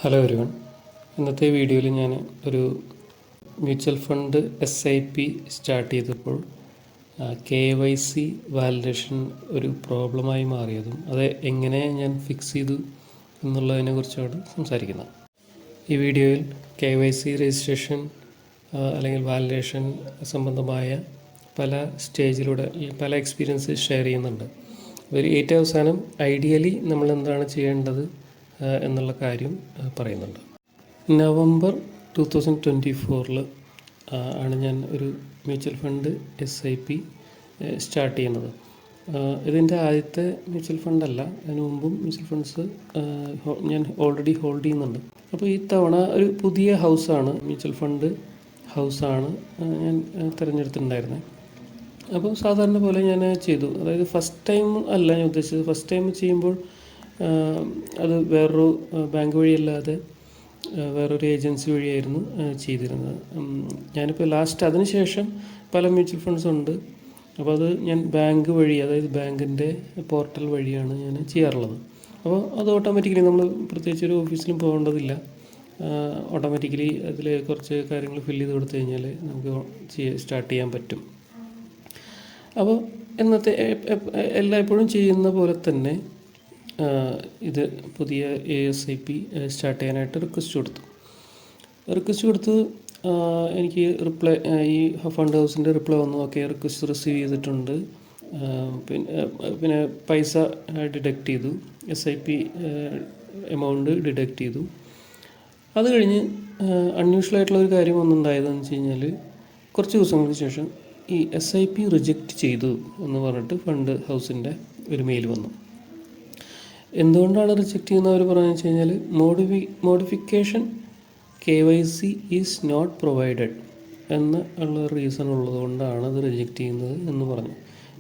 Hello everyone. ഇന്നത്തെ വീഡിയോയിൽ ഞാൻ ഒരു മ്യൂച്വൽ ഫണ്ട് SIP സ്റ്റാർട്ട് ചെയ്തപ്പോൾ KYC വാലിഡേഷൻ ഒരു പ്രോബ്ലമായി മാറിയതും അത് എങ്ങനെ ഞാൻ ഫിക്സ് ചെയ്തു എന്നുള്ളതിനെക്കുറിച്ചാണ് സംസാരിക്കുന്നത്. ഈ വീഡിയോയിൽ KYC രജിസ്ട്രേഷൻ അല്ലെങ്കിൽ വാലിഡേഷൻ സംബന്ധമായ പല സ്റ്റേജിലൂടെ പല എക്സ്പീരിയൻസ് ഷെയർ ചെയ്യുന്നുണ്ട്. ഒരു ഏറ്റവും അവസാനം ഐഡിയലി നമ്മൾ എന്താണ് ചെയ്യേണ്ടത് എന്നുള്ള കാര്യം പറയുന്നുണ്ട്. നവംബർ 2024 ആണ് ഞാൻ ഒരു മ്യൂച്വൽ ഫണ്ട് SIP സ്റ്റാർട്ട് ചെയ്യുന്നത്. ഇതിൻ്റെ ആദ്യത്തെ മ്യൂച്വൽ ഫണ്ടല്ല, അതിന് മുമ്പും മ്യൂച്വൽ ഫണ്ട്സ് ഞാൻ ഓൾറെഡി ഹോൾഡ് ചെയ്യുന്നുണ്ട്. അപ്പോൾ ഈ തവണ ഒരു പുതിയ ഹൗസാണ്, മ്യൂച്വൽ ഫണ്ട് ഹൗസാണ് ഞാൻ തിരഞ്ഞെടുത്തിട്ടുണ്ടായിരുന്നത്. അപ്പോൾ സാധാരണ പോലെ ഞാൻ ചെയ്തു. അതായത് ഫസ്റ്റ് ടൈം അല്ല ഞാൻ ഉദ്ദേശിച്ചത്. ഫസ്റ്റ് ടൈം ചെയ്യുമ്പോൾ അത് വേറൊരു ബാങ്ക് വഴിയല്ലാതെ വേറൊരു ഏജൻസി വഴിയായിരുന്നു ചെയ്തിരുന്നത്. ഞാനിപ്പോൾ ലാസ്റ്റ് അതിന് ശേഷം പല മ്യൂച്വൽ ഫണ്ട്സ് ഉണ്ട്. അപ്പോൾ അത് ഞാൻ ബാങ്ക് വഴി, അതായത് ബാങ്കിൻ്റെ പോർട്ടൽ വഴിയാണ് ഞാൻ ചെയ്യാറുള്ളത്. അപ്പോൾ അത് ഓട്ടോമാറ്റിക്കലി നമ്മൾ പ്രത്യേകിച്ച് ഒരു ഓഫീസിലും പോകേണ്ടതില്ല. ഓട്ടോമാറ്റിക്കലി അതിൽ കുറച്ച് കാര്യങ്ങൾ ഫില്ല് ചെയ്ത് കൊടുത്തു കഴിഞ്ഞാൽ നമുക്ക് സ്റ്റാർട്ട് ചെയ്യാൻ പറ്റും. അപ്പോൾ ഇന്നത്തെ എല്ലായ്പ്പോഴും ചെയ്യുന്ന പോലെ തന്നെ ഇത് പുതിയ SIP സ്റ്റാർട്ട് ചെയ്യാനായിട്ട് റിക്വസ്റ്റ് കൊടുത്ത് എനിക്ക് റിപ്ലൈ, ഈ ഫണ്ട് ഹൗസിൻ്റെ റിപ്ലൈ വന്നു. ഓക്കെ, റിക്വസ്റ്റ് റിസീവ് ചെയ്തിട്ടുണ്ട്. പിന്നെ പൈസ ഡിഡക്റ്റ് ചെയ്തു, SIP എമൗണ്ട് ഡിഡക്റ്റ് ചെയ്തു. അത് കഴിഞ്ഞ് അൺയൂഷ്വലായിട്ടുള്ളൊരു കാര്യം ഒന്നുണ്ടായതെന്ന് വെച്ച് കഴിഞ്ഞാൽ കുറച്ച് ദിവസങ്ങൾക്ക് ശേഷം ഈ SIP റിജക്റ്റ് ചെയ്തു എന്ന് പറഞ്ഞിട്ട് ഫണ്ട് ഹൗസിൻ്റെ ഒരു മെയിൽ വന്നു. എന്തുകൊണ്ടാണ് റിജക്റ്റ് ചെയ്യുന്നവർ പറയുന്നത് വെച്ച് കഴിഞ്ഞാൽ modification KYC is not provided എന്നുള്ള റീസൺ ഉള്ളതുകൊണ്ടാണ് അത് റിജക്റ്റ് ചെയ്യുന്നത് എന്ന് പറഞ്ഞു.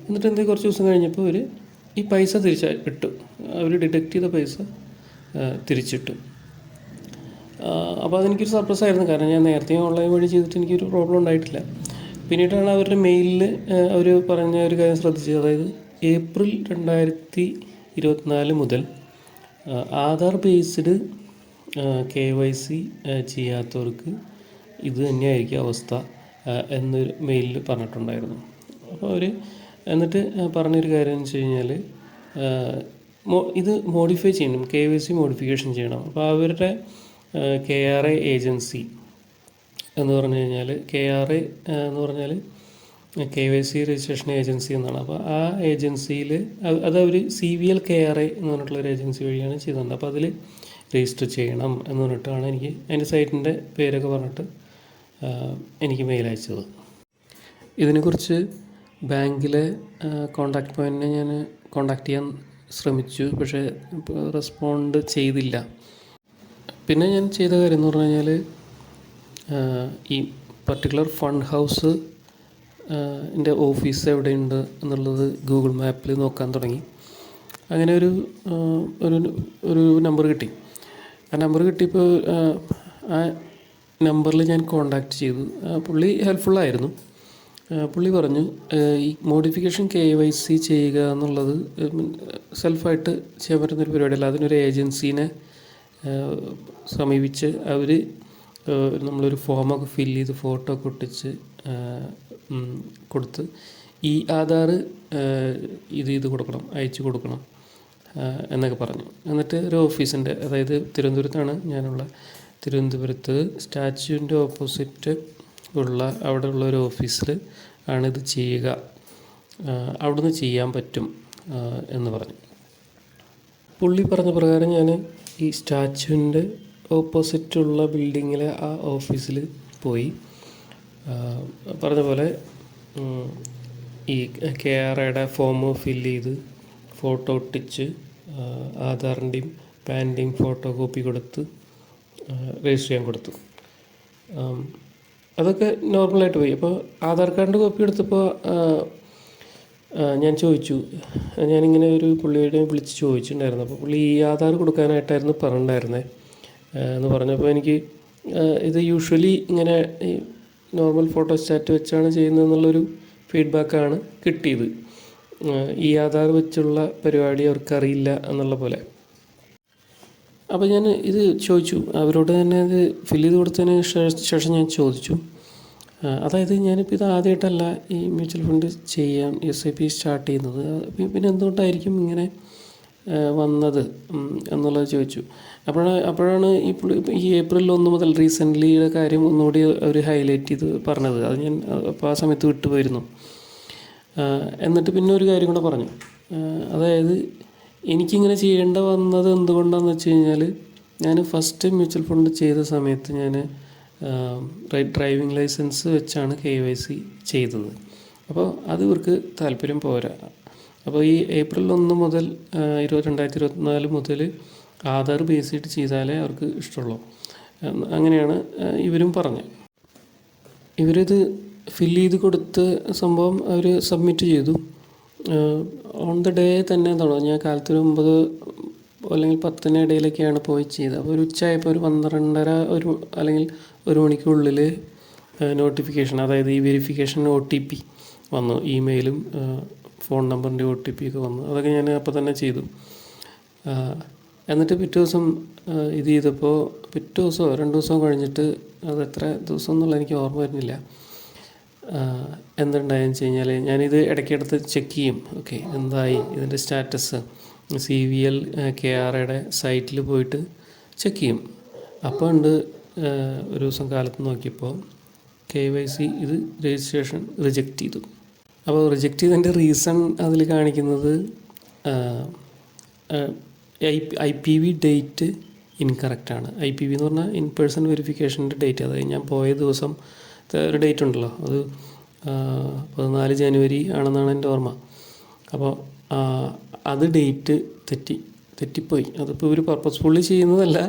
എന്നിട്ട് എന്തെങ്കിലും കുറച്ച് ദിവസം കഴിഞ്ഞപ്പോൾ അവർ ഈ പൈസ ഇട്ടു. അവർ ഡിഡക്റ്റ് ചെയ്ത പൈസ തിരിച്ചിട്ടു. അപ്പോൾ അതെനിക്കൊരു സർപ്രൈസ് ആയിരുന്നു. കാരണം ഞാൻ നേരത്തെ ഓൺലൈൻ വഴി ചെയ്തിട്ട് എനിക്കൊരു പ്രോബ്ലം ഉണ്ടായിട്ടില്ല. പിന്നീടാണ് അവരുടെ മെയിലിൽ അവർ പറഞ്ഞ ഒരു കാര്യം ശ്രദ്ധിച്ചത്. അതായത് ഏപ്രിൽ 2024 മുതൽ ആധാർ ബേസ്ഡ് KYC ചെയ്യാത്തവർക്ക് ഇത് തന്നെയായിരിക്കും അവസ്ഥ എന്നൊരു മെയിലിൽ പറഞ്ഞിട്ടുണ്ടായിരുന്നു. അപ്പോൾ അവർ എന്നിട്ട് പറഞ്ഞൊരു കാര്യം എന്ന് വെച്ച് കഴിഞ്ഞാൽ ഇത് മോഡിഫൈ ചെയ്യണം, KYC മോഡിഫിക്കേഷൻ ചെയ്യണം. അപ്പോൾ അവരുടെ KRA ഏജൻസി എന്ന് പറഞ്ഞു കഴിഞ്ഞാൽ എന്ന് പറഞ്ഞാൽ KYC രജിസ്ട്രേഷൻ ഏജൻസി എന്നാണ്. അപ്പോൾ ആ ഏജൻസിയിൽ അതവർ CVL KRA എന്ന് പറഞ്ഞിട്ടുള്ളൊരു ഏജൻസി വഴിയാണ് ചെയ്തത്. അപ്പോൾ അതിൽ രജിസ്റ്റർ ചെയ്യണം എന്ന് പറഞ്ഞിട്ടാണ് എനിക്ക് അതിൻ്റെ സൈറ്റിൻ്റെ പേരൊക്കെ പറഞ്ഞിട്ട് എനിക്ക് മെയിൽ അയച്ചത്. ഇതിനെക്കുറിച്ച് ബാങ്കിലെ കോൺടാക്റ്റ് പോയിൻറ്റിനെ ഞാൻ കോൺടാക്റ്റ് ചെയ്യാൻ ശ്രമിച്ചു, പക്ഷേ റെസ്പോണ്ട് ചെയ്തില്ല. പിന്നെ ഞാൻ ചെയ്ത കാര്യം എന്ന് പറഞ്ഞു കഴിഞ്ഞാൽ ഈ പർട്ടിക്കുലർ ഫണ്ട് ഹൗസ് എൻ്റെ ഓഫീസ് എവിടെയുണ്ട് എന്നുള്ളത് ഗൂഗിൾ മാപ്പിൽ നോക്കാൻ തുടങ്ങി. അങ്ങനെ ഒരു നമ്പർ കിട്ടി. ആ നമ്പർ കിട്ടിയപ്പോൾ ആ നമ്പറിൽ ഞാൻ കോണ്ടാക്ട് ചെയ്തു. പുള്ളി ഹെൽപ്ഫുള്ളായിരുന്നു. പുള്ളി പറഞ്ഞു ഈ മോഡിഫിക്കേഷൻ KYC ചെയ്യുക എന്നുള്ളത് സെൽഫായിട്ട് ചെയ്യാൻ പറ്റുന്നൊരു പരിപാടിയല്ല. അതിനൊരു ഏജൻസീനെ സമീപിച്ച് അവർ നമ്മളൊരു ഫോമൊക്കെ ഫില്ല് ചെയ്ത് ഫോട്ടോ ഒക്കെ ഒട്ടിച്ച് കൊടുത്ത് ഈ ആധാർ ഇത് കൊടുക്കണം, അയച്ചു കൊടുക്കണം എന്നൊക്കെ പറഞ്ഞു. എന്നിട്ട് ഒരു ഓഫീസിൻ്റെ, അതായത് തിരുവനന്തപുരത്താണ് ഞാനുള്ള, തിരുവനന്തപുരത്ത് സ്റ്റാച്യുവിൻ്റെ ഓപ്പോസിറ്റ് അവിടെ ഉള്ള ഒരു ഓഫീസിൽ ആണിത് ചെയ്യുക, അവിടുന്ന് ചെയ്യാൻ പറ്റും എന്ന് പറഞ്ഞു. പുള്ളി പറഞ്ഞ പ്രകാരം ഞാൻ ഈ സ്റ്റാച്യുവിൻ്റെ ഓപ്പോസിറ്റുള്ള ബിൽഡിങ്ങിലെ ആ ഓഫീസിൽ പോയി പറഞ്ഞ പോലെ ഈ KRAയുടെ ഫോം ഫില്ല് ചെയ്ത് ഫോട്ടോ ഒട്ടിച്ച് ആധാറിൻ്റെയും പാൻ്റെയും ഫോട്ടോ കോപ്പി കൊടുത്ത് രജിസ്റ്റർ ചെയ്യാൻ കൊടുത്തു. അതൊക്കെ നോർമലായിട്ട് പോയി. അപ്പോൾ ആധാർ കാർഡിൻ്റെ കോപ്പി എടുത്തപ്പോൾ ഞാൻ ചോദിച്ചു, ഞാനിങ്ങനെ ഒരു പുള്ളിയുടെ വിളിച്ച് ചോദിച്ചിട്ടുണ്ടായിരുന്നു. അപ്പോൾ പുള്ളി ഈ ആധാർ കൊടുക്കാനായിട്ടായിരുന്നു പറഞ്ഞിട്ടുണ്ടായിരുന്നത് എന്ന് പറഞ്ഞപ്പോൾ എനിക്ക് ഇത് യൂഷ്വലി ഇങ്ങനെ ഈ നോർമൽ ഫോട്ടോ സ്റ്റാറ്റ് വെച്ചാണ് ചെയ്യുന്നതെന്നുള്ളൊരു ഫീഡ്ബാക്കാണ് കിട്ടിയത്. ഈ ആധാർ വെച്ചുള്ള പരിപാടി അവർക്കറിയില്ല എന്നുള്ള പോലെ. അപ്പോൾ ഞാൻ ഇത് ചോദിച്ചു അവരോട് തന്നെ. ഇത് ഫില്ല് ചെയ്ത് കൊടുത്തതിന് ശേഷം ഞാൻ ചോദിച്ചു, അതായത് ഞാനിപ്പോൾ ഇത് ആദ്യമായിട്ടല്ല ഈ മ്യൂച്വൽ ഫണ്ട് ചെയ്യാൻ SIP സ്റ്റാർട്ട് ചെയ്യുന്നത്, പിന്നെ എന്തുകൊണ്ടായിരിക്കും ഇങ്ങനെ വന്നത് എന്നുള്ളത് ചോദിച്ചു. അപ്പോഴാണ് ഈ ഏപ്രിൽ 1 മുതൽ റീസെൻ്റ്ലിയുടെ കാര്യം ഒന്നുകൂടി അവർ ഹൈലൈറ്റ് ചെയ്ത് പറഞ്ഞത്. അത് ഞാൻ അപ്പോൾ ആ സമയത്ത് വിട്ടുപോയിരുന്നു. എന്നിട്ട് പിന്നെ ഒരു കാര്യം കൂടെ പറഞ്ഞു, അതായത് എനിക്കിങ്ങനെ ചെയ്യേണ്ട വന്നത് എന്തുകൊണ്ടാണെന്ന് വെച്ച് കഴിഞ്ഞാൽ, ഞാൻ ഫസ്റ്റ് മ്യൂച്വൽ ഫണ്ട് ചെയ്ത സമയത്ത് ഞാൻ ഡ്രൈവിംഗ് ലൈസൻസ് വെച്ചാണ് KYC ചെയ്തത്. അപ്പോൾ അത് ഇവർക്ക് താല്പര്യം പോരാ. അപ്പോൾ ഈ ഏപ്രിൽ 1 മുതൽ 2024 മുതൽ ആധാർ ബേസ്ഡ് ചെയ്താലേ അവർക്ക് ഇഷ്ടമുള്ളൂ. അങ്ങനെയാണ് ഇവരും പറഞ്ഞത്. ഇവരിത് ഫില്ല് ചെയ്ത് കൊടുത്ത സംഭവം അവർ സബ്മിറ്റ് ചെയ്തു. ഓൺ ദ ഡേ തന്നെ എന്താണ്, ഞാൻ കാലത്ത് 9 അല്ലെങ്കിൽ 10 ഇടയിലൊക്കെയാണ് പോയി ചെയ്തത്. അപ്പോൾ ഒരു ഉച്ചയായപ്പോൾ ഒരു 12:30 അല്ലെങ്കിൽ 1 മണിക്കുള്ളിൽ നോട്ടിഫിക്കേഷൻ, അതായത് ഈ വെരിഫിക്കേഷൻ OTP വന്നു. ഇമെയിലും ഫോൺ നമ്പറിൻ്റെ OTP ഒക്കെ വന്നു. അതൊക്കെ ഞാൻ അപ്പോൾ തന്നെ ചെയ്തു. എന്നിട്ട് പിറ്റേ ദിവസം ഇത് ചെയ്തപ്പോൾ പിറ്റേ ദിവസമോ 2 ദിവസമോ കഴിഞ്ഞിട്ട്, അത് എത്ര ദിവസം എന്നുള്ള എനിക്ക് ഓർമ്മ വരുന്നില്ല, എന്തുണ്ടായെന്ന് വെച്ച് കഴിഞ്ഞാൽ ഞാനിത് ഇടയ്ക്കിടത്ത് ചെക്ക് ചെയ്യും. ഓക്കെ, എന്തായി ഇതിൻ്റെ സ്റ്റാറ്റസ്, CVL KRAയുടെ സൈറ്റിൽ പോയിട്ട് ചെക്ക് ചെയ്യും. അപ്പോൾ ഉണ്ട് ഒരു ദിവസം കാലത്ത് നോക്കിയപ്പോൾ KYC ഇത് രജിസ്ട്രേഷൻ റിജക്റ്റ് ചെയ്തു. അപ്പോൾ റിജക്റ്റ് ചെയ്തതിൻ്റെ റീസൺ അതിൽ കാണിക്കുന്നത് IPV ഡേറ്റ് ഇൻകറക്റ്റാണ്. IPV എന്ന് പറഞ്ഞാൽ ഇൻ പേഴ്സൺ വെരിഫിക്കേഷൻ്റെ ഡേറ്റ്, അതായത് ഞാൻ പോയ ദിവസം ഒരു ഡേറ്റ് ഉണ്ടല്ലോ, അത് 14 ജനുവരി ആണെന്നാണ് എൻ്റെ ഓർമ്മ. അപ്പോൾ അത് ഡേറ്റ് തെറ്റിപ്പോയി. അതിപ്പോൾ ഇവർ പർപ്പസ്ഫുള്ളി ചെയ്യുന്നതല്ല,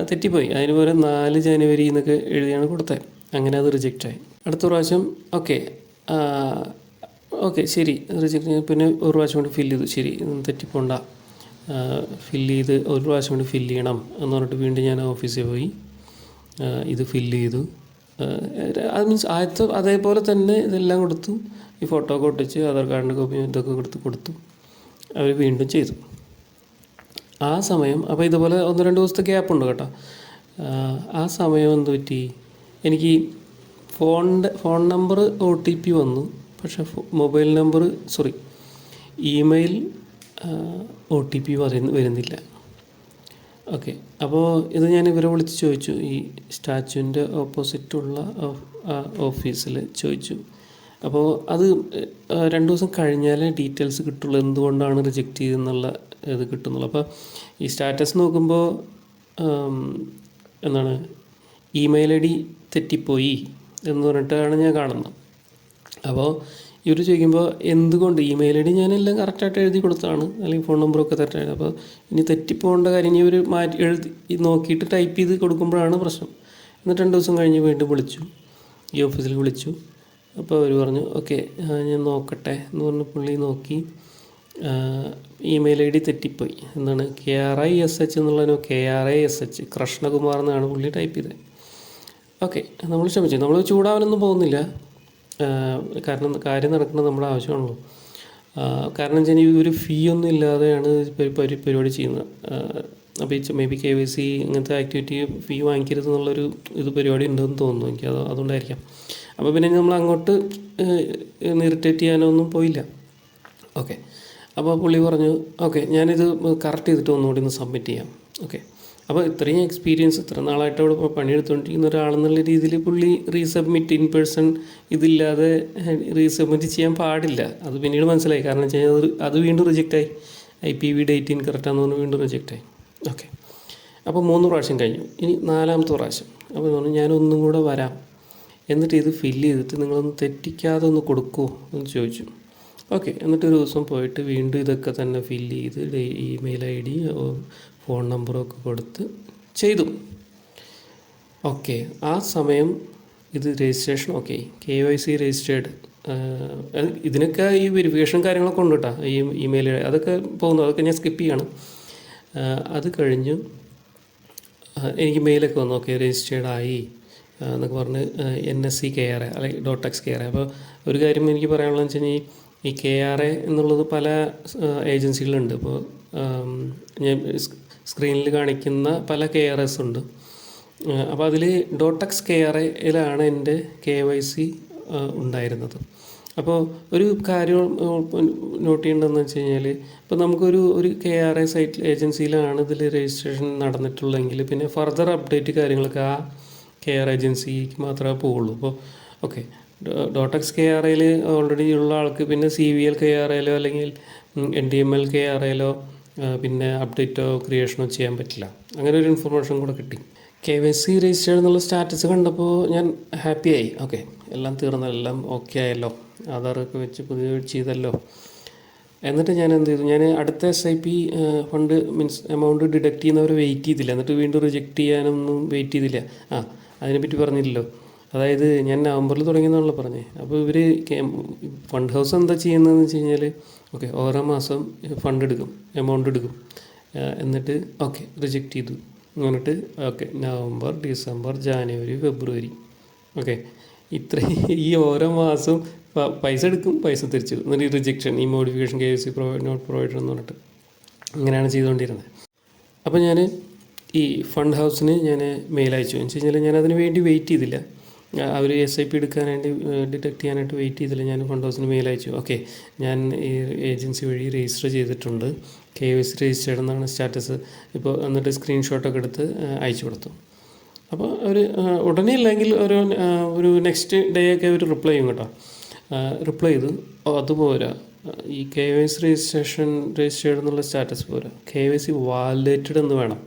തെറ്റിപ്പോയി. അതിന് പകരം 4 ജനുവരി എന്നൊക്കെ എഴുതിയാണ് കൊടുത്തത്. അങ്ങനെ അത് റിജക്റ്റായി. അടുത്ത പ്രാവശ്യം ഓക്കെ ശരി, റിജക്റ്റ്. പിന്നെ ഒരു പ്രാവശ്യം കൂടി ഫില്ല് ചെയ്തു. ശരി, തെറ്റിപ്പോണ്ട, ഫില്ല് ചെയ്ത് ഒരു പ്രാവശ്യം കൂടി ഫില്ല് ചെയ്യണം എന്ന് പറഞ്ഞിട്ട് വീണ്ടും ഞാൻ ഓഫീസിൽ പോയി ഇത് ഫില്ല് ചെയ്തു. അത് മീൻസ് ആദ്യത്തെ അതേപോലെ തന്നെ ഇതെല്ലാം കൊടുത്തു. ഈ ഫോട്ടോ ഒക്കെ ഒട്ടിച്ച് ആധാർ കാർഡിൻ്റെ കോപ്പി ഇതൊക്കെ കൊടുത്തു അവർ വീണ്ടും ചെയ്തു. ആ സമയം അപ്പോൾ ഇതുപോലെ 1-2 ദിവസത്തെ ഗ്യാപ്പ് ഉണ്ട് കേട്ടോ. ആ സമയം എന്ത് പറ്റി, എനിക്ക് ഫോൺ നമ്പർ OTP വന്നു, പക്ഷേ മൊബൈൽ നമ്പർ ഇമെയിൽ OTP വരുന്നില്ല. ഓക്കെ, അപ്പോൾ ഇത് ഞാൻ ഇവരെ വിളിച്ച് ചോദിച്ചു, ഈ സ്റ്റാച്യുവിൻ്റെ ഓപ്പോസിറ്റുള്ള ഓഫീസിൽ ചോദിച്ചു. അപ്പോൾ അത് 2 ദിവസം കഴിഞ്ഞാലേ ഡീറ്റെയിൽസ് കിട്ടുള്ളൂ, എന്തുകൊണ്ടാണ് റിജക്റ്റ് ചെയ്തെന്നുള്ള ഇത് കിട്ടുന്നുള്ളൂ. അപ്പോൾ ഈ സ്റ്റാറ്റസ് നോക്കുമ്പോൾ എന്താണ് ഇമെയിൽ ID തെറ്റിപ്പോയി എന്ന് പറഞ്ഞിട്ടാണ് ഞാൻ കാണുന്നത്. അപ്പോൾ ഇവർ ചോദിക്കുമ്പോൾ എന്തുകൊണ്ട് ഇമെയിൽ ID ഞാനെല്ലാം കറക്റ്റായിട്ട് എഴുതി കൊടുത്തതാണ്, അല്ലെങ്കിൽ ഫോൺ നമ്പറൊക്കെ തെറ്റായിരുന്നു. അപ്പോൾ ഇനി തെറ്റിപ്പോകേണ്ട കാര്യം ഇനി ഇവർ എഴുതി നോക്കിയിട്ട് ടൈപ്പ് ചെയ്ത് കൊടുക്കുമ്പോഴാണ് പ്രശ്നം. എന്നിട്ട് 2 ദിവസം കഴിഞ്ഞ് വീണ്ടും വിളിച്ചു, ഈ ഓഫീസിൽ വിളിച്ചു. അപ്പോൾ അവർ പറഞ്ഞു ഓക്കെ ഞാൻ നോക്കട്ടെ എന്ന് പറഞ്ഞ് പുള്ളി നോക്കി. ഇമെയിൽ ID തെറ്റിപ്പോയി. എന്താണ് KRISH എന്നുള്ളതിനോ KRASH കൃഷ്ണകുമാർ എന്നാണ് പുള്ളി ടൈപ്പ് ചെയ്തത്. ഓക്കെ, നമ്മൾ ക്ഷമിച്ചു. നമ്മൾ ചൂടാവാനൊന്നും പോകുന്നില്ല, കാരണം കാര്യം നടക്കുന്നത് നമ്മുടെ ആവശ്യമാണല്ലോ. കാരണം വെച്ചാൽ ഒരു ഫീ ഒന്നും ഇല്ലാതെയാണ് പരിപാടി ചെയ്യുന്നത്. അപ്പോൾ മേ ബി KYC ഇങ്ങനത്തെ ആക്ടിവിറ്റി ഫീ വാങ്ങിക്കരുത് എന്നുള്ളൊരു പരിപാടി ഉണ്ടെന്ന് തോന്നുന്നു എനിക്ക്. അതുകൊണ്ടായിരിക്കാം. അപ്പോൾ പിന്നെ നമ്മൾ അങ്ങോട്ട് ഇറിറ്റേറ്റ് ചെയ്യാനൊന്നും പോയില്ല. ഓക്കെ, അപ്പോൾ പുള്ളി പറഞ്ഞു ഓക്കെ ഞാനിത് കറക്റ്റ് ചെയ്തിട്ട് ഒന്നുകൂടി ഒന്ന് സബ്മിറ്റ് ചെയ്യാം. ഓക്കെ, അപ്പോൾ ഇത്രയും എക്സ്പീരിയൻസ് ഇത്ര നാളായിട്ട് അവിടെ പണിയെടുത്തുകൊണ്ടിരിക്കുന്ന ഒരാളെന്നുള്ള രീതിയിൽ പുള്ളി റീസബ്മിറ്റ് ഇൻ പേഴ്സൺ ഇതില്ലാതെ റീസബ്മിറ്റ് ചെയ്യാൻ പാടില്ല. അത് പിന്നീട് മനസ്സിലായി. കാരണം വെച്ച് കഴിഞ്ഞാൽ അത് വീണ്ടും റിജക്റ്റായി. IPV ഡേറ്റ് ഇൻകറക്റ്റാന്ന് പറഞ്ഞ് വീണ്ടും റിജക്റ്റായി. ഓക്കെ, അപ്പോൾ 3 പ്രാവശ്യം കഴിഞ്ഞു. ഇനി 4ാമത്തെ പ്രാവശ്യം അപ്പോൾ പറഞ്ഞു ഞാനൊന്നും കൂടെ വരാം, എന്നിട്ട് ഇത് ഫില്ല് ചെയ്തിട്ട് നിങ്ങളൊന്ന് തെറ്റിക്കാതെ ഒന്ന് കൊടുക്കുമോ എന്ന് ചോദിച്ചു. ഓക്കെ, എന്നിട്ട് ഒരു ദിവസം പോയിട്ട് വീണ്ടും ഇതൊക്കെ തന്നെ ഫില്ല് ചെയ്ത് ഇമെയിൽ ID ഫോൺ നമ്പറൊക്കെ കൊടുത്ത് ചെയ്തു. ഓക്കെ, ആ സമയം ഇത് രജിസ്ട്രേഷൻ ഓക്കെ, KYC രജിസ്റ്റേർഡ്. ഇതിനൊക്കെ ഈ വെരിഫിക്കേഷൻ കാര്യങ്ങളൊക്കെ ഉണ്ട് കേട്ടോ. ഈ ഇമെയിൽ അതൊക്കെ പോകുന്നു, അതൊക്കെ ഞാൻ സ്കിപ്പ് ചെയ്യണം. അത് കഴിഞ്ഞു എനിക്ക് മെയിലൊക്കെ വന്നു. ഓക്കെ രജിസ്റ്റേർഡ് ആയി എന്നൊക്കെ പറഞ്ഞ് NSC KRA അല്ലെങ്കിൽ .x KRA. അപ്പോൾ ഒരു കാര്യം എനിക്ക് പറയാനുള്ളതെന്ന് വെച്ച് കഴിഞ്ഞാൽ ഈ KRA എന്നുള്ളത് പല ഏജൻസികളുണ്ട്. ഇപ്പോൾ ഞാൻ സ്ക്രീനിൽ കാണിക്കുന്ന പല KRAs ഉണ്ട്. അപ്പോൾ അതിൽ ഡോട്ടക്സ് KRAയിലാണ് എൻ്റെ KYC ഉണ്ടായിരുന്നത്. അപ്പോൾ ഒരു കാര്യം നോട്ട് ചെയ്യേണ്ടതെന്ന് വെച്ച് കഴിഞ്ഞാൽ, ഇപ്പോൾ നമുക്കൊരു KRA സൈറ്റ് ഏജൻസിയിലാണ് ഇതിൽ രജിസ്ട്രേഷൻ നടന്നിട്ടുള്ളതെങ്കിൽ പിന്നെ ഫർദർ അപ്ഡേറ്റ് കാര്യങ്ങളൊക്കെ ആ KRA ഏജൻസിക്ക് മാത്രമേ പോവുള്ളൂ. അപ്പോൾ ഓക്കെ, ഡോട്ടക്സ് KRAയിൽ ഓൾറെഡി ഉള്ള ആൾക്ക് പിന്നെ CVL KRAയിലോ അല്ലെങ്കിൽ NDML KRAയിലോ പിന്നെ അപ്ഡേറ്റോ ക്രിയേഷനോ ചെയ്യാൻ പറ്റില്ല. അങ്ങനെ ഒരു ഇൻഫർമേഷൻ കൂടെ കിട്ടി. KYC രജിസ്റ്റേർഡ് എന്നുള്ള സ്റ്റാറ്റസ് കണ്ടപ്പോൾ ഞാൻ ഹാപ്പിയായി. ഓക്കെ, എല്ലാം തീർന്നു, എല്ലാം ഓക്കെ ആയല്ലോ, ആധാറൊക്കെ വെച്ച് പുതിയ ചെയ്തല്ലോ. എന്നിട്ട് ഞാൻ എന്ത് ചെയ്തു, ഞാൻ അടുത്ത SIP fund means amount deduct ചെയ്യുന്നവരെ വെയിറ്റ് ചെയ്തില്ല. എന്നിട്ട് വീണ്ടും റിജക്റ്റ് ചെയ്യാനൊന്നും വെയിറ്റ് ചെയ്തില്ല. അതിനെപ്പറ്റി പറഞ്ഞില്ലല്ലോ. അതായത് ഞാൻ നവംബറിൽ തുടങ്ങിയെന്നാണല്ലോ പറഞ്ഞത്. അപ്പോൾ ഇവർ ഫണ്ട് ഹൗസ് എന്താ ചെയ്യുന്നതെന്ന് വെച്ച് കഴിഞ്ഞാൽ, ഓക്കെ ഓരോ മാസം ഫണ്ട് എടുക്കും, എമൗണ്ട് എടുക്കും, എന്നിട്ട് ഓക്കെ റിജക്റ്റ് ചെയ്തു. എന്നിട്ട് ഓക്കെ നവംബർ, ഡിസംബർ, ജാനുവരി, ഫെബ്രുവരി, ഓക്കെ ഈ ഓരോ മാസം പൈസ എടുക്കും, പൈസ തിരിച്ചു, എന്നിട്ട് റിജക്ഷൻ, ഈ modification KYC provide not provider എന്ന് പറഞ്ഞിട്ട് ഇങ്ങനെയാണ് ചെയ്തുകൊണ്ടിരുന്നത്. അപ്പോൾ ഞാൻ ഈ ഫണ്ട് ഹൗസിന് ഞാൻ മെയിൽ അയച്ചു. എന്ന് വെച്ച് കഴിഞ്ഞാൽ ഞാൻ അതിന് വേണ്ടി വെയിറ്റ് ചെയ്തില്ല. അവർ SIP എടുക്കാനായിട്ട് ഡിറ്റക്ട് ചെയ്യാനായിട്ട് വെയിറ്റ് ചെയ്തില്ല. ഞാൻ ഫണ്ട് ഹൗസിന് മെയിൽ അയച്ചു. ഓക്കെ, ഞാൻ ഈ ഏജൻസി വഴി രജിസ്റ്റർ ചെയ്തിട്ടുണ്ട്, KYC രജിസ്റ്റേർഡ് എന്നാണ് സ്റ്റാറ്റസ്. ഇപ്പോൾ എന്നിട്ട് സ്ക്രീൻഷോട്ടൊക്കെ എടുത്ത് അയച്ചു കൊടുത്തു. അപ്പോൾ അവർ ഉടനെ ഇല്ലെങ്കിൽ ഒരു നെക്സ്റ്റ് ഡേ ഒക്കെ അവർ റിപ്ലൈ ചെയ്യും കേട്ടോ. റിപ്ലൈ ചെയ്തു, അതുപോരാ, ഈ KYC രജിസ്റ്റേർഡ് എന്നുള്ള സ്റ്റാറ്റസ് പോരാ, KYC വാലിഡേറ്റഡ് എന്ന് വേണം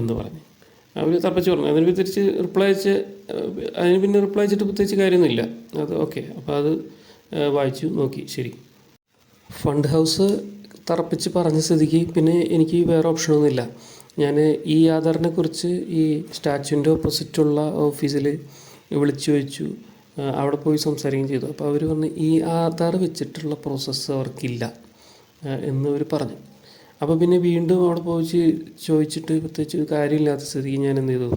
എന്ന് പറഞ്ഞു. അവർ തർപ്പിച്ച് പറഞ്ഞു. അതിന് തിരിച്ച് റിപ്ലൈ അയച്ച്, അതിന് പിന്നെ റിപ്ലൈ അയച്ചിട്ട് പ്രത്യേകിച്ച് കാര്യമൊന്നുമില്ല. അത് ഓക്കെ. അപ്പോൾ അത് വായിച്ചു നോക്കി, ശരി. ഫണ്ട് ഹൗസ് തറപ്പിച്ച് പറഞ്ഞ സ്ഥിതിക്ക് പിന്നെ എനിക്ക് വേറെ ഓപ്ഷനൊന്നുമില്ല. ഞാൻ ഈ ആധാറിനെ കുറിച്ച് ഈ സ്റ്റാച്യുവിൻ്റെ ഓപ്പോസിറ്റുള്ള ഓഫീസിൽ വിളിച്ചു ചോദിച്ചു, അവിടെ പോയി സംസാരിക്കുകയും ചെയ്തു. അപ്പോൾ അവർ പറഞ്ഞു ഈ ആധാർ വെച്ചിട്ടുള്ള പ്രോസസ്സ് അവർക്കില്ല എന്നവർ പറഞ്ഞു. അപ്പോൾ പിന്നെ വീണ്ടും അവിടെ പോയി ചോദിച്ചിട്ട് പ്രത്യേകിച്ച് കാര്യമില്ലാത്ത സ്ഥിതിക്ക് ഞാൻ എന്ത് ചെയ്തു,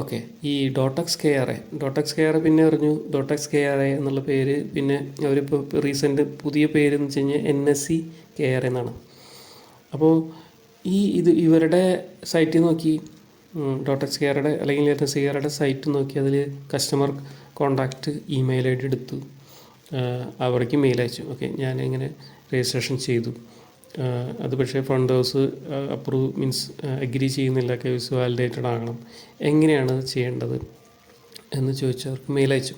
ഓക്കെ ഈ ഡോട്ടക്സ് KRA പിന്നെ അറിഞ്ഞു. ഡോട്ടക്സ് KRA എന്നുള്ള പേര് പിന്നെ അവരിപ്പോൾ റീസെൻ്റ് പുതിയ പേര് എന്ന് വെച്ച് കഴിഞ്ഞാൽ NSE KRA എന്നാണ്. അപ്പോൾ ഇവരുടെ സൈറ്റിൽ നോക്കി, ഡോട്ടക്സ് KRAയുടെ അല്ലെങ്കിൽ NSE KRAയുടെ സൈറ്റ് നോക്കി, അതിൽ കസ്റ്റമർ കോണ്ടാക്റ്റ് ഇമെയിൽ ID എടുത്തു, അവിടേക്ക് മെയിൽ അയച്ചു. ഓക്കെ, ഞാൻ ഇങ്ങനെ രജിസ്ട്രേഷൻ ചെയ്തു, അത് പക്ഷേ fund house approve means agree ചെയ്യുന്നില്ല, KYC വാലിഡേറ്റഡ് ആകണം, എങ്ങനെയാണ് ചെയ്യേണ്ടത് എന്ന് ചോദിച്ചവർക്ക് മെയിൽ അയച്ചു.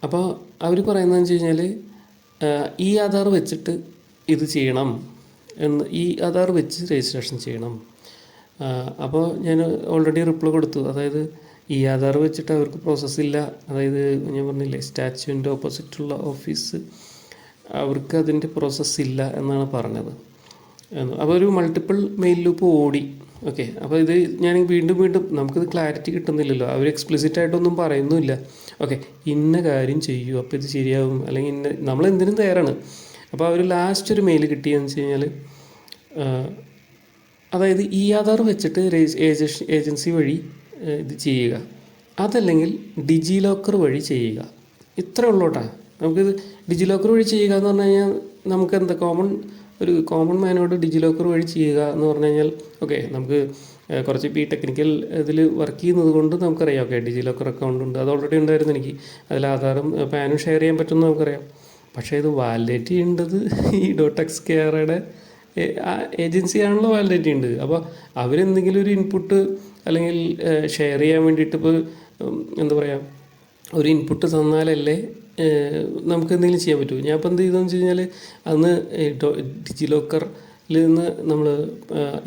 അപ്പോൾ അവർ പറയുന്നതെന്ന് വെച്ച് കഴിഞ്ഞാൽ ഈ ആധാർ വെച്ചിട്ട് ഇത് ചെയ്യണം എന്ന്, ഈ ആധാർ വെച്ച് രജിസ്ട്രേഷൻ ചെയ്യണം. അപ്പോൾ ഞാൻ ഓൾറെഡി റിപ്ലൈ കൊടുത്തു. അതായത് ഈ ആധാർ വെച്ചിട്ട് അവർക്ക് പ്രോസസ്സില്ല. അതായത് ഞാൻ പറഞ്ഞില്ലേ സ്റ്റാച്യുവിൻ്റെ ഓപ്പോസിറ്റുള്ള ഓഫീസ്, അവർക്ക് അതിൻ്റെ പ്രോസസ്സില്ല എന്നാണ് പറഞ്ഞത്. അപ്പോൾ ഒരു മൾട്ടിപ്പിൾ മെയിൽ ലൂപ്പ് ഓടി. ഓക്കെ, അപ്പോൾ ഇത് ഞാൻ വീണ്ടും നമുക്കിത് ക്ലാരിറ്റി കിട്ടുന്നില്ലല്ലോ. അവർ എക്സ്പ്ലിസിറ്റ് ആയിട്ടൊന്നും പറയുന്നുമില്ല. ഓക്കെ, ഇന്ന കാര്യം ചെയ്യൂ, അപ്പോൾ ഇത് ശരിയാവും, അല്ലെങ്കിൽ നമ്മളെന്തിനും തയ്യാറാണ്. അപ്പോൾ അവർ ലാസ്റ്റ് ഒരു മെയിൽ കിട്ടിയെന്ന് വെച്ച് കഴിഞ്ഞാൽ, അതായത് ഈ ആധാർ വെച്ചിട്ട് ഏജൻസി വഴി ഇത് ചെയ്യുക, അതല്ലെങ്കിൽ ഡിജി ലോക്കർ വഴി ചെയ്യുക. ഇത്രേ ഉള്ളൂട്ടാ. നമുക്കിത് ഡിജി ലോക്കർ വഴി ചെയ്യുക എന്ന് പറഞ്ഞു കഴിഞ്ഞാൽ നമുക്ക് എന്താ കോമൺ മാനോട് ഡിജി ലോക്കർ വഴി ചെയ്യുക എന്ന് പറഞ്ഞു കഴിഞ്ഞാൽ, ഓക്കെ നമുക്ക് കുറച്ച് ടെക്നിക്കൽ ഇതിൽ വർക്ക് ചെയ്യുന്നത് കൊണ്ട് നമുക്കറിയാം. ഓക്കെ, ഡിജി ലോക്കർ അക്കൗണ്ട് ഉണ്ട്, അത് ഓൾറെഡി ഉണ്ടായിരുന്നു എനിക്ക്. അതിൽ ആധാറും പാനും ഷെയർ ചെയ്യാൻ പറ്റുമെന്ന് നമുക്കറിയാം. പക്ഷേ ഇത് വാലിഡേറ്റ് ചെയ്യേണ്ടത് ഈ ഡോട്ടക്സ് KRAയുടെ ഏജൻസിയാണല്ലോ വാലിഡേറ്റ് ചെയ്യേണ്ടത്. അപ്പോൾ അവരെന്തെങ്കിലും ഒരു ഇൻപുട്ട് അല്ലെങ്കിൽ ഷെയർ ചെയ്യാൻ വേണ്ടിയിട്ട് ഇപ്പോൾ എന്താ പറയുക, ഒരു ഇൻപുട്ട് തന്നാലല്ലേ നമുക്ക് എന്തെങ്കിലും ചെയ്യാൻ പറ്റുമോ. ഞാൻ ഇപ്പോൾ എന്ത് ചെയ്തതെന്ന് വെച്ച് കഴിഞ്ഞാൽ, അന്ന് ഡിജി ലോക്കറിൽ നിന്ന് നമ്മൾ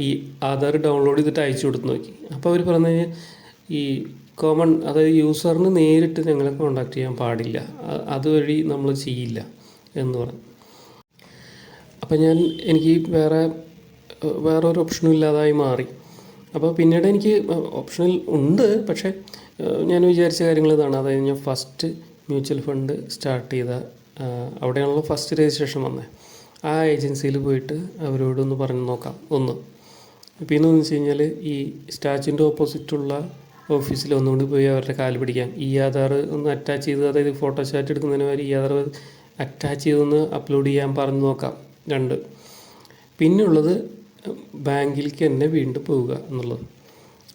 ഈ ആധാർ ഡൗൺലോഡ് ചെയ്തിട്ട് അയച്ചു കൊടുത്ത് നോക്കി. അപ്പോൾ അവർ പറഞ്ഞു കഴിഞ്ഞാൽ ഈ കോമൺ, അതായത് യൂസറിന് നേരിട്ട് ഞങ്ങളെ കോൺടാക്ട് ചെയ്യാൻ പാടില്ല, അതുവഴി നമ്മൾ ചെയ്യില്ല എന്ന് പറഞ്ഞു. അപ്പോൾ എനിക്ക് വേറൊരു ഓപ്ഷനും ഇല്ലാതായി മാറി. അപ്പോൾ പിന്നീട് എനിക്ക് ഓപ്ഷനിൽ ഉണ്ട്, പക്ഷേ ഞാൻ വിചാരിച്ച കാര്യങ്ങൾ ഇതാണ്. അതായത് ഞാൻ ഫസ്റ്റ് മ്യൂച്വൽ ഫണ്ട് സ്റ്റാർട്ട് ചെയ്ത അവിടെയാണല്ലോ ഫസ്റ്റ് രജിസ്ട്രേഷൻ വന്നത്. ആ ഏജൻസിയിൽ പോയിട്ട് അവരോടൊന്ന് പറഞ്ഞു നോക്കാം ഒന്ന്. പിന്നെ എന്ന് വെച്ച് കഴിഞ്ഞാൽ ഈ സ്റ്റാച്യുവിൻ്റെ ഓപ്പോസിറ്റുള്ള ഓഫീസിൽ ഒന്നുകൊണ്ട് പോയി അവരുടെ കാല് പിടിക്കാം. ഈ ആധാർ ഒന്ന് അറ്റാച്ച് ചെയ്ത്, അതായത് ഫോട്ടോ സ്റ്റാറ്റ് എടുക്കുന്നതിന് വരെ ഈ ആധാർ അറ്റാച്ച് ചെയ്തൊന്ന് അപ്ലോഡ് ചെയ്യാൻ പറഞ്ഞു നോക്കാം. 2 പിന്നുള്ളത് ബാങ്കിലേക്ക് തന്നെ വീണ്ടും പോവുക എന്നുള്ളത്.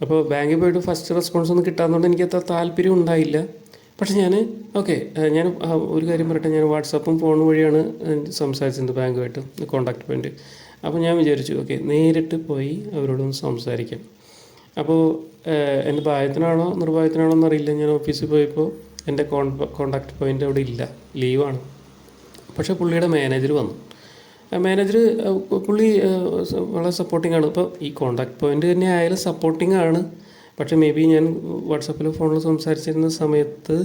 അപ്പോൾ ബാങ്കിൽ പോയിട്ട് ഫസ്റ്റ് റെസ്പോൺസ് ഒന്നും കിട്ടാത്തതുകൊണ്ട് എനിക്ക് അത്ര താല്പര്യം ഉണ്ടായില്ല. പക്ഷെ ഞാൻ ഞാൻ ഒരു കാര്യം പറയട്ടെ, ഞാൻ വാട്സാപ്പും ഫോൺ വഴിയാണ് സംസാരിച്ചത് ബാങ്കുമായിട്ട്, കോൺടാക്ട് പോയിൻ്റ്. അപ്പോൾ ഞാൻ വിചാരിച്ചു നേരിട്ട് പോയി അവരോടൊന്ന് സംസാരിക്കാം. അപ്പോൾ എൻ്റെ ഭാഗ്യത്തിനാണോ നിർഭാഗ്യത്തിനാണോ എന്നറിയില്ല, ഞാൻ ഓഫീസിൽ പോയപ്പോൾ എൻ്റെ കോൺടാക്ട് പോയിൻ്റ് അവിടെ ഇല്ല, ലീവാണ്. പക്ഷേ പുള്ളിയുടെ മാനേജർ വന്നു. മാനേജർ പുള്ളി വളരെ സപ്പോർട്ടിംഗ് ആണ്. ഇപ്പോൾ ഈ കോൺടാക്ട് പോയിൻ്റ് തന്നെ ആയാലും സപ്പോർട്ടിംഗ് ആണ്. പക്ഷേ മേ ബി ഞാൻ വാട്സാപ്പിലോ ഫോണിൽ സംസാരിച്ചിരുന്ന സമയത്ത്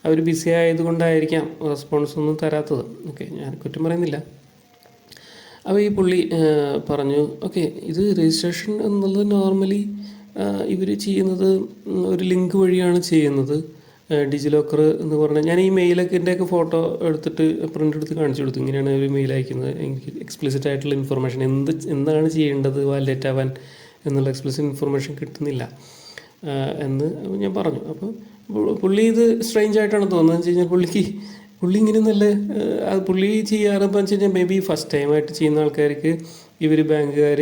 അവർ ബിസി ആയതുകൊണ്ടായിരിക്കാം റെസ്പോൺസ് ഒന്നും തരാത്തത്. ഞാൻ കുറ്റം പറയുന്നില്ല. അപ്പോൾ ഈ പുള്ളി പറഞ്ഞു, ഇത് രജിസ്ട്രേഷൻ എന്നുള്ളത് നോർമലി ഇവർ ചെയ്യുന്നത് ഒരു ലിങ്ക് വഴിയാണ് ചെയ്യുന്നത്. ഡിജിലോക്കർ എന്ന് പറഞ്ഞാൽ ഞാൻ ഈ മെയിലൊക്കെ ഫോട്ടോ എടുത്തിട്ട് പ്രിൻ്റ് എടുത്ത് കാണിച്ചു കൊടുത്തു. ഇങ്ങനെയാണ് ഒരു മെയിൽ അയക്കുന്നത്, എനിക്ക് എക്സ്പ്ലിസിറ്റ് ആയിട്ടുള്ള ഇൻഫർമേഷൻ എന്താണ് ചെയ്യേണ്ടത് വാലിഡേറ്റ് ആവാൻ എന്നുള്ള എക്സ്പ്ലിസിറ്റ് ഇൻഫർമേഷൻ കിട്ടുന്നില്ല എന്ന് ഞാൻ പറഞ്ഞു. അപ്പോൾ പുള്ളി ഇത് സ്ട്രേഞ്ച് ആയിട്ടാണ് തോന്നുന്നത്. വെച്ച് കഴിഞ്ഞാൽ പുള്ളി ഇങ്ങനെ നല്ല പുള്ളി ചെയ്യാറെന്ന് വെച്ച് കഴിഞ്ഞാൽ മേ ബി ഫസ്റ്റ് ടൈമായിട്ട് ചെയ്യുന്ന ആൾക്കാർക്ക് ഇവർ ബാങ്കുകാർ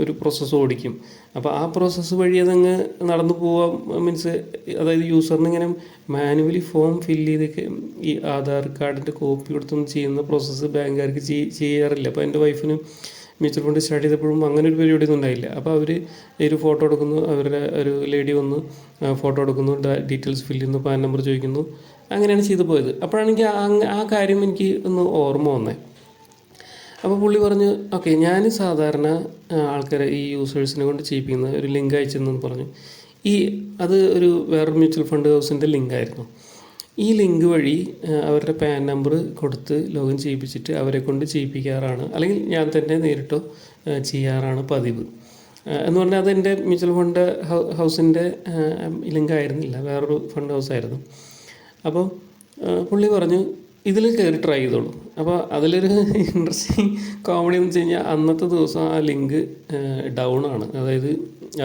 ഒരു പ്രോസസ്സ് ഓടിക്കും. അപ്പോൾ ആ പ്രോസസ്സ് വഴി അതങ്ങ് നടന്നു പോവാം. മീൻസ് അതായത് യൂസറിന് ഇങ്ങനെ മാനുവലി ഫോം ഫില്ല് ചെയ്തൊക്കെ ഈ ആധാർ കാർഡിൻ്റെ കോപ്പി കൊടുത്തൊന്നും ചെയ്യുന്ന പ്രോസസ്സ് ബാങ്കുകാർക്ക് ചെയ്യാറില്ല. അപ്പോൾ എൻ്റെ വൈഫിന് മ്യൂച്വൽ ഫണ്ട് സ്റ്റാർട്ട് ചെയ്തപ്പോഴും അങ്ങനെ ഒരു പരിപാടിയൊന്നും ഉണ്ടായില്ല. അപ്പോൾ അവർ ഒരു ഫോട്ടോ എടുക്കുന്നു, അവരുടെ ഒരു ലേഡി വന്ന് ഫോട്ടോ എടുക്കുന്നു, ഡീറ്റെയിൽസ് ഫില്ല് ചെയ്യുന്നു, പാൻ നമ്പർ ചോദിക്കുന്നു, അങ്ങനെയാണ് ചെയ്തു പോയത്. അപ്പോഴാണ് എനിക്ക് ആ കാര്യം എനിക്ക് ഒന്ന് ഓർമ്മ വന്നത്. അപ്പോൾ പുള്ളി പറഞ്ഞു, ഞാൻ സാധാരണ ആൾക്കാരെ ഈ യൂസേഴ്സിനെ കൊണ്ട് ചെയ്യിപ്പിക്കുന്ന ഒരു ലിങ്ക് അയച്ചെന്നു പറഞ്ഞു. അത് ഒരു വേറൊരു മ്യൂച്വൽ ഫണ്ട് ഹൗസിൻ്റെ ലിങ്കായിരുന്നു. ഈ ലിങ്ക് വഴി അവരുടെ പാൻ നമ്പർ കൊടുത്ത് ലോഗിൻ ചെയ്യിപ്പിച്ചിട്ട് അവരെ കൊണ്ട് ചെയ്യിപ്പിക്കാറാണ്, അല്ലെങ്കിൽ ഞാൻ തന്നെ നേരിട്ടോ ചെയ്യാറാണ് പതിവ് എന്ന് പറഞ്ഞാൽ അതെൻ്റെ മ്യൂച്വൽ ഫണ്ട് ഹൗസിൻ്റെ ലിങ്ക് ആയിരുന്നില്ല, വേറൊരു ഫണ്ട് ഹൗസായിരുന്നു. അപ്പോൾ പുള്ളി പറഞ്ഞു, ഇതിൽ കയറി ട്രൈ ചെയ്തോളൂ. അപ്പോൾ അതിലൊരു ഇൻട്രസ്റ്റിംഗ് കോമഡി എന്ന് വെച്ച് കഴിഞ്ഞാൽ അന്നത്തെ ദിവസം ആ ലിങ്ക് ഡൗൺ ആണ്. അതായത്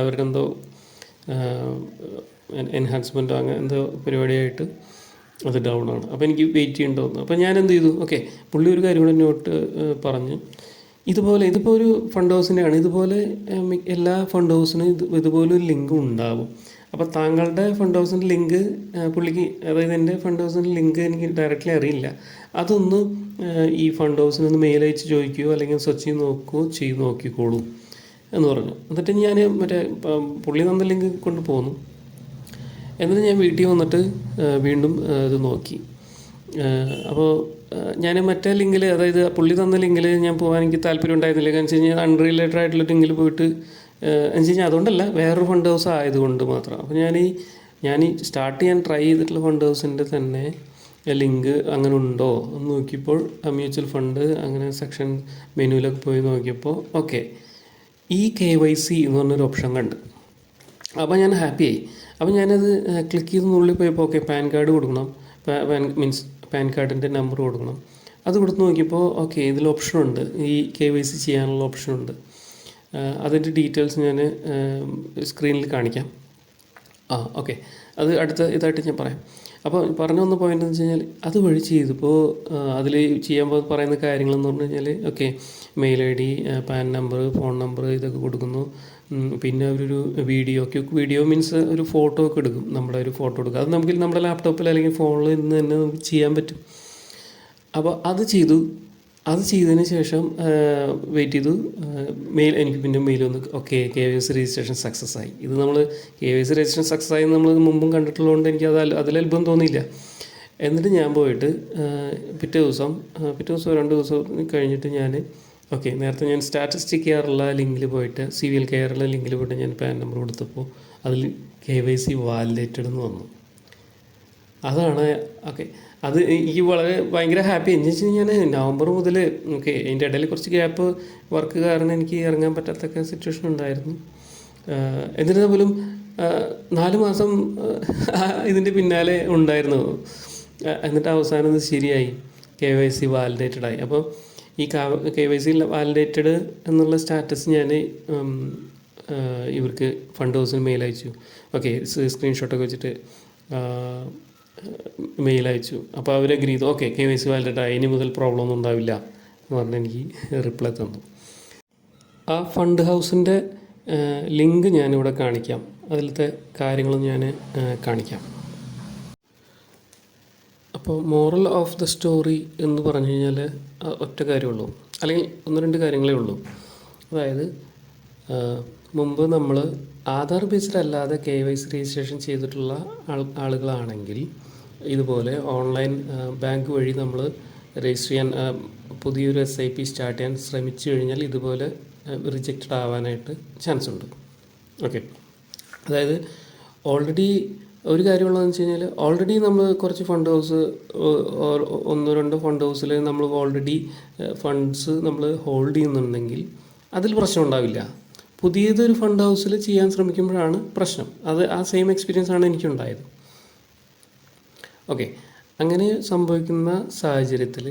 അവരുടെ എന്തോ എൻഹാൻസ്മെൻറ്റോ അങ്ങനെ എന്തോ പരിപാടിയായിട്ട് അത് ഡൗൺ ആണ്. അപ്പോൾ എനിക്ക് വെയിറ്റ് ചെയ്യേണ്ടി വന്നു. അപ്പോൾ ഞാൻ എന്ത് ചെയ്തു, പുള്ളി ഒരു കാര്യം കൂടെ എന്നോട്ട് പറഞ്ഞ്, ഇതിപ്പോൾ ഒരു ഫണ്ട് ഹൗസിൻ്റെയാണ്, ഇതുപോലെ എല്ലാ ഫണ്ട് ഹൗസിനും ഇതുപോലെ ഒരു ലിങ്ക് ഉണ്ടാവും. അപ്പോൾ താങ്കളുടെ ഫണ്ട് ഹൗസിൻ്റെ ലിങ്ക് പുള്ളിക്ക്, അതായത് എൻ്റെ ഫണ്ട് ഹൗസിൻ്റെ ലിങ്ക് എനിക്ക് ഡയറക്റ്റ്ലി അറിയില്ല, അതൊന്ന് ഈ ഫണ്ട് ഹൗസിനൊന്ന് മെയിൽ അയച്ച് ചോദിക്കുകയോ അല്ലെങ്കിൽ സെർച്ച് ചെയ്ത് നോക്കിക്കോളൂ എന്ന് പറഞ്ഞു. എന്നിട്ട് ഞാൻ പുള്ളി തന്ന ലിങ്ക് കൊണ്ട് പോന്നു. എന്നിട്ട് ഞാൻ വീട്ടിൽ വന്നിട്ട് വീണ്ടും ഇത് നോക്കി. അപ്പോൾ ഞാൻ മറ്റേ ലിങ്കിൽ, അതായത് പുള്ളി തന്ന ലിങ്കിൽ ഞാൻ പോകാൻ എനിക്ക് താല്പര്യം ഉണ്ടായിരുന്നില്ല. കാരണം വെച്ച് കഴിഞ്ഞാൽ അൺറിലേറ്റഡ് ആയിട്ടുള്ള ലിങ്കിൽ പോയിട്ട് എന്ന് വെച്ച് കഴിഞ്ഞാൽ അതുകൊണ്ടല്ല, വേറൊരു ഫണ്ട് ഹൗസ് ആയതുകൊണ്ട് മാത്രം. അപ്പോൾ ഞാൻ സ്റ്റാർട്ട് ചെയ്യാൻ ട്രൈ ചെയ്തിട്ടുള്ള ഫണ്ട് ഹൗസിൻ്റെ തന്നെ ലിങ്ക് അങ്ങനെ ഉണ്ടോ എന്ന് നോക്കിയപ്പോൾ മ്യൂച്വൽ ഫണ്ട് അങ്ങനെ സെക്ഷൻ മെനുവിലൊക്കെ പോയി നോക്കിയപ്പോൾ ഈ KYC എന്ന് പറഞ്ഞൊരു ഓപ്ഷൻ കണ്ട്. അപ്പോൾ ഞാൻ ഹാപ്പിയായി. അപ്പോൾ ഞാനത് ക്ലിക്ക് ചെയ്ത് ഉള്ളിൽ പോയപ്പോൾ പാൻ കാർഡ് കൊടുക്കണം, പാൻ കാർഡിൻ്റെ നമ്പർ കൊടുക്കണം. അത് കൊടുത്ത് നോക്കിയപ്പോൾ ഇതിൽ ഓപ്ഷനുണ്ട്, ഈ KYC ചെയ്യാനുള്ള ഓപ്ഷനുണ്ട്. അതിൻ്റെ ഡീറ്റെയിൽസ് ഞാൻ സ്ക്രീനിൽ കാണിക്കാം. അത് അടുത്ത ഇതായിട്ട് ഞാൻ പറയാം. അപ്പോൾ പറഞ്ഞു വന്ന പോയിൻ്റ് എന്ന് വെച്ച് കഴിഞ്ഞാൽ അത് വഴി ചെയ്തപ്പോൾ അതിൽ ചെയ്യുമ്പോൾ പറയുന്ന കാര്യങ്ങളെന്ന് പറഞ്ഞു കഴിഞ്ഞാൽ mail ID, PAN number, phone number ഇതൊക്കെ കൊടുക്കുന്നു. പിന്നെ അവരൊരു വീഡിയോ മീൻസ് ഒരു ഫോട്ടോ ഒക്കെ എടുക്കും, നമ്മുടെ ഒരു ഫോട്ടോ എടുക്കുക. അത് നമുക്ക് നമ്മുടെ ലാപ്ടോപ്പിൽ അല്ലെങ്കിൽ ഫോണിൽ നിന്ന് തന്നെ നമുക്ക് ചെയ്യാൻ പറ്റും. അപ്പോൾ അത് ചെയ്തതിന് ശേഷം വെയിറ്റ് ചെയ്തു. എനിക്ക് പിന്നെ മെയിൽ വന്നു, KYC രജിസ്ട്രേഷൻ സക്സസ് ആയി. ഇത് നമ്മൾ KYC രജിസ്ട്രേഷൻ സക്സസ് ആയി നമ്മൾ മുമ്പും കണ്ടിട്ടുള്ളതുകൊണ്ട് എനിക്ക് അതിൽ അത്ഭുതം തോന്നിയില്ല. എന്നിട്ട് ഞാൻ പോയിട്ട് പിറ്റേ ദിവസം 2 ദിവസം കഴിഞ്ഞിട്ട് ഞാൻ നേരത്തെ ഞാൻ സ്റ്റാറ്റിസ്റ്റിക് കെയറുള്ള ലിങ്കിൽ പോയിട്ട് CVL കെയറുള്ള ലിങ്കിൽ പോയിട്ട് ഞാൻ പാൻ നമ്പർ കൊടുത്തപ്പോൾ അതിൽ KYC വാലിഡേറ്റഡ് എന്ന് വന്നു. അതാണ് അത് എനിക്ക് ഭയങ്കര ഹാപ്പി. എന്ന് വെച്ച് കഴിഞ്ഞാൽ നവംബർ മുതൽ അതിൻ്റെ ഇടയിൽ കുറച്ച് ഗ്യാപ്പ് വർക്ക് കാരണം എനിക്ക് ഇറങ്ങാൻ പറ്റാത്തൊക്കെ സിറ്റുവേഷൻ ഉണ്ടായിരുന്നു. എന്നിട്ട് പോലും 4 മാസം ഇതിൻ്റെ പിന്നാലെ ഉണ്ടായിരുന്നു. എന്നിട്ട് അവസാനം ഇത് ശരിയായി, KYC വാലിഡേറ്റഡ് ആയി. അപ്പോൾ ഈ KYC വാലിഡേറ്റഡ് എന്നുള്ള സ്റ്റാറ്റസ് ഞാൻ ഇവർക്ക് ഫണ്ട് ഹൗസിന് മെയിൽ അയച്ചു. സ്ക്രീൻഷോട്ടൊക്കെ വെച്ചിട്ട് മെയിൽ അയച്ചു. അപ്പോൾ അവർ അഗ്രി ചെയ്തു, KYC വാലിഡേറ്റഡ് ആയി, ഇനി മുതൽ പ്രോബ്ലം ഒന്നും ഉണ്ടാവില്ല എന്ന് പറഞ്ഞ് എനിക്ക് റിപ്ലൈ തന്നു. ആ ഫണ്ട് ഹൗസിൻ്റെ ലിങ്ക് ഞാനിവിടെ കാണിക്കാം. അതിലത്തെ കാര്യങ്ങൾ ഞാൻ കാണിക്കാം. അപ്പോൾ മോറൽ ഓഫ് ദ സ്റ്റോറി എന്ന് പറഞ്ഞു കഴിഞ്ഞാൽ ഒറ്റ കാര്യമുള്ളൂ, അല്ലെങ്കിൽ 1-2 കാര്യങ്ങളേ ഉള്ളൂ. അതായത് മുമ്പ് നമ്മൾ ആധാർ ബേസ്ഡ് അല്ലാതെ KYC രജിസ്ട്രേഷൻ ചെയ്തിട്ടുള്ള ആളുകളാണെങ്കിൽ ഇതുപോലെ ഓൺലൈൻ ബാങ്ക് വഴി നമ്മൾ രജിസ്റ്റർ ചെയ്യാൻ പുതിയൊരു SIP സ്റ്റാർട്ട് ചെയ്യാൻ ശ്രമിച്ചു കഴിഞ്ഞാൽ ഇതുപോലെ റിജക്റ്റഡ് ആവാനായിട്ട് ചാൻസ് ഉണ്ട്. ഓക്കെ, അതായത് ഓൾറെഡി ഒരു കാര്യമുള്ളതെന്ന് വെച്ച് കഴിഞ്ഞാൽ ഓൾറെഡി നമ്മൾ കുറച്ച് ഫണ്ട് ഹൗസ് 1-2 ഫണ്ട് ഹൗസിൽ നമ്മൾ ഓൾറെഡി ഫണ്ട്സ് നമ്മൾ ഹോൾഡ് ചെയ്യുന്നുണ്ടെങ്കിൽ അതിൽ പ്രശ്നം ഉണ്ടാവില്ല. പുതിയതൊരു ഫണ്ട് ഹൗസിൽ ചെയ്യാൻ ശ്രമിക്കുമ്പോഴാണ് പ്രശ്നം. ആ സെയിം എക്സ്പീരിയൻസ് ആണ് എനിക്കുണ്ടായത്. ഓക്കെ, അങ്ങനെ സംഭവിക്കുന്ന സാഹചര്യത്തിൽ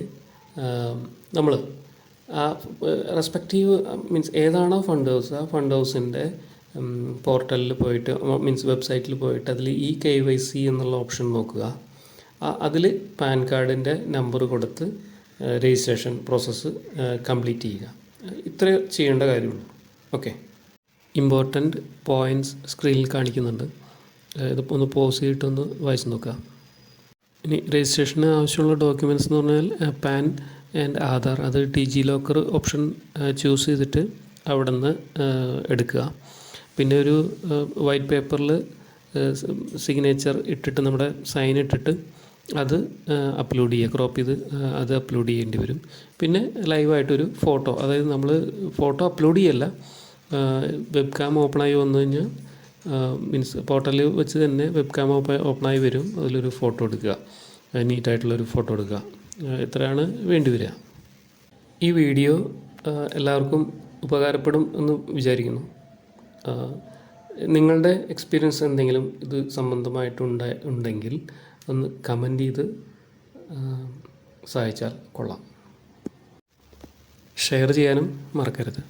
നമ്മൾ ആ റെസ്പെക്റ്റീവ് മീൻസ് ഏതാണോ ഫണ്ട് ഹൗസ്, ആ ഫണ്ട് ഹൗസിൻ്റെ പോർട്ടലിൽ പോയിട്ട് മീൻസ് വെബ്സൈറ്റിൽ പോയിട്ട് അതിൽ KYC എന്നുള്ള ഓപ്ഷൻ നോക്കുക. അതിൽ പാൻ കാർഡിൻ്റെ നമ്പർ കൊടുത്ത് രജിസ്ട്രേഷൻ പ്രോസസ്സ് കംപ്ലീറ്റ് ചെയ്യുക. ഇത്രേ ചെയ്യേണ്ട കാര്യമുള്ളൂ. ഓക്കെ, ഇമ്പോർട്ടൻറ്റ് പോയിൻറ്റ്സ് സ്ക്രീനിൽ കാണിക്കുന്നുണ്ട്. ഇതിപ്പോൾ ഒന്ന് പോസ് ചെയ്തിട്ടൊന്ന് വായിച്ച് നോക്കുക. ഇനി രജിസ്ട്രേഷന് ആവശ്യമുള്ള ഡോക്യുമെൻറ്റ്സ് എന്ന് പറഞ്ഞാൽ പാൻ ആൻഡ് ആധാർ. അത് DigiLocker ഓപ്ഷൻ ചൂസ് ചെയ്തിട്ട് അവിടെ നിന്ന് എടുക്കുക. പിന്നെ ഒരു വൈറ്റ് പേപ്പറിൽ സിഗ്നേച്ചർ ഇട്ടിട്ട് നമ്മുടെ സൈൻ ഇട്ടിട്ട് അത് അപ്ലോഡ് ചെയ്യുക, ക്രോപ്പ് ചെയ്ത് അത് അപ്ലോഡ് ചെയ്യേണ്ടി വരും. പിന്നെ ലൈവായിട്ടൊരു ഫോട്ടോ, അതായത് നമ്മൾ ഫോട്ടോ അപ്ലോഡ് ചെയ്യല്ല, വെബ് ക്യാം ഓപ്പണായി വന്നു കഴിഞ്ഞാൽ മീൻസ് പോർട്ടലിൽ വെച്ച് തന്നെ വെബ് ക്യാം ഓപ്പണായി വരും. അതിലൊരു ഫോട്ടോ എടുക്കുക, നീറ്റായിട്ടുള്ളൊരു ഫോട്ടോ എടുക്കുക. ഇത്രയാണ് വേണ്ടി വരിക. ഈ വീഡിയോ എല്ലാവർക്കും ഉപകാരപ്പെടും എന്ന് വിചാരിക്കുന്നു. നിങ്ങളുടെ എക്സ്പീരിയൻസ് എന്തെങ്കിലും ഇത് സംബന്ധമായിട്ടുണ്ടെങ്കിൽ ഒന്ന് കമൻറ്റ് ചെയ്ത് സഹായിച്ചാൽ കൊള്ളാം. ഷെയർ ചെയ്യാനും മറക്കരുത്.